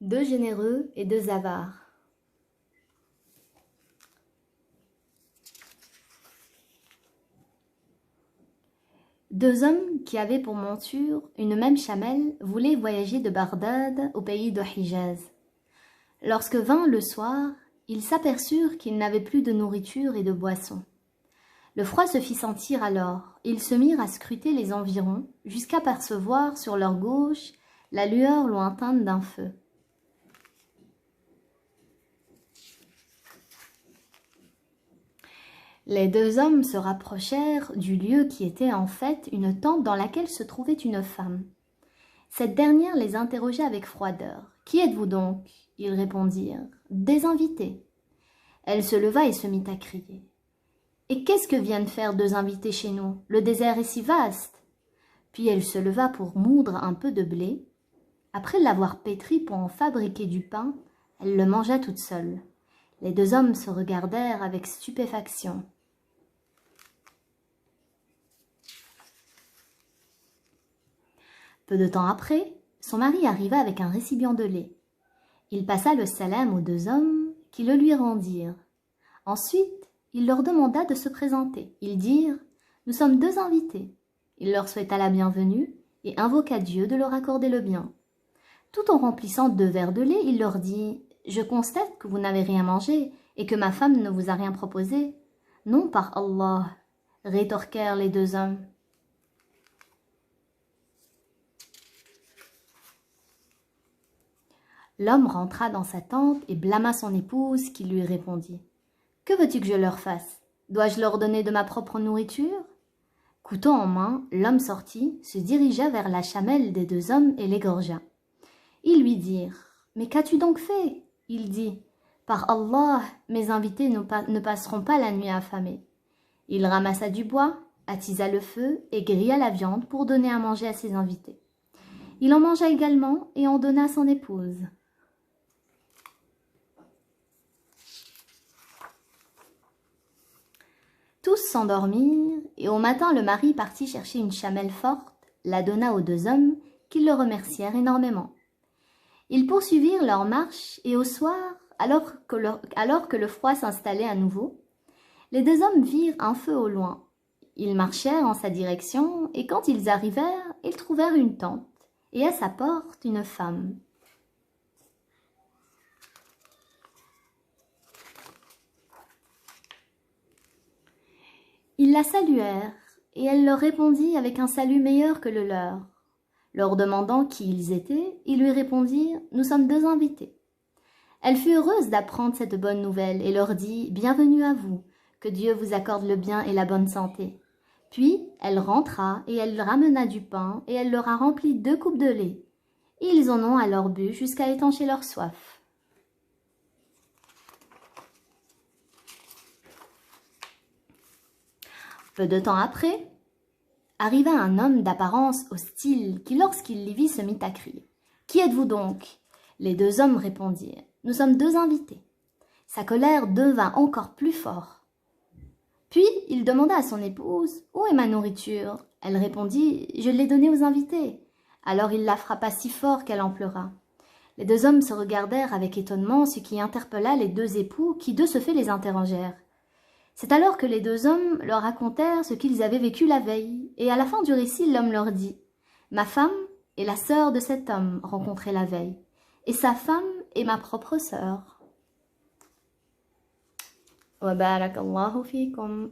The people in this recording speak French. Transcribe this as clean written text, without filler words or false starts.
Deux généreux et deux avares. Deux hommes qui avaient pour monture une même chamelle voulaient voyager de Bagdad au pays de Hijaz. Lorsque vint le soir, ils s'aperçurent qu'ils n'avaient plus de nourriture et de boisson. Le froid se fit sentir alors, ils se mirent à scruter les environs jusqu'à percevoir sur leur gauche la lueur lointaine d'un feu. Les deux hommes se rapprochèrent du lieu qui était en fait une tente dans laquelle se trouvait une femme. Cette dernière les interrogea avec froideur. « Qui êtes-vous donc ?» Ils répondirent. « Des invités. » Elle se leva et se mit à crier. « Et qu'est-ce que viennent faire deux invités chez nous? Le désert est si vaste. » Puis elle se leva pour moudre un peu de blé. Après l'avoir pétri pour en fabriquer du pain, elle le mangea toute seule. Les deux hommes se regardèrent avec stupéfaction. Peu de temps après, son mari arriva avec un récipient de lait. Il passa le salam aux deux hommes qui le lui rendirent. Ensuite, il leur demanda de se présenter. Ils dirent « Nous sommes deux invités ». Il leur souhaita la bienvenue et invoqua Dieu de leur accorder le bien. Tout en remplissant 2 verres de lait, il leur dit « Je constate que vous n'avez rien mangé et que ma femme ne vous a rien proposé. »« Non, par Allah » rétorquèrent les deux hommes. L'homme rentra dans sa tente et blâma son épouse qui lui répondit « Que veux-tu que je leur fasse? Dois-je leur donner de ma propre nourriture ?» Couteau en main, l'homme sortit, se dirigea vers la chamelle des deux hommes et l'égorgea. Ils lui dirent « Mais qu'as-tu donc fait ?» Il dit « Par Allah, mes invités ne passeront pas la nuit affamés. » Il ramassa du bois, attisa le feu et grilla la viande pour donner à manger à ses invités. Il en mangea également et en donna à son épouse. Tous s'endormirent, et au matin le mari partit chercher une chamelle forte, la donna aux deux hommes, qui le remercièrent énormément. Ils poursuivirent leur marche, et au soir, alors que le froid s'installait à nouveau, les deux hommes virent un feu au loin. Ils marchèrent en sa direction, et quand ils arrivèrent, ils trouvèrent une tente, et à sa porte une femme. Ils la saluèrent, et elle leur répondit avec un salut meilleur que le leur. Leur demandant qui ils étaient, ils lui répondirent « Nous sommes deux invités. » Elle fut heureuse d'apprendre cette bonne nouvelle et leur dit « Bienvenue à vous, que Dieu vous accorde le bien et la bonne santé. » Puis elle rentra et elle ramena du pain et elle leur a rempli 2 coupes de lait. Ils en ont alors bu jusqu'à étancher leur soif. Peu de temps après, arriva un homme d'apparence hostile qui, lorsqu'il les vit, se mit à crier. « Qui êtes-vous donc ?» Les deux hommes répondirent. « Nous sommes deux invités. » Sa colère devint encore plus forte. Puis il demanda à son épouse « Où est ma nourriture ?» Elle répondit « Je l'ai donnée aux invités. » Alors il la frappa si fort qu'elle en pleura. Les deux hommes se regardèrent avec étonnement, ce qui interpella les deux époux qui de ce fait les interrogèrent. C'est alors que les deux hommes leur racontèrent ce qu'ils avaient vécu la veille, et à la fin du récit, l'homme leur dit « Ma femme est la sœur de cet homme rencontré la veille, et sa femme est ma propre sœur. » Wa barakallahu fikum.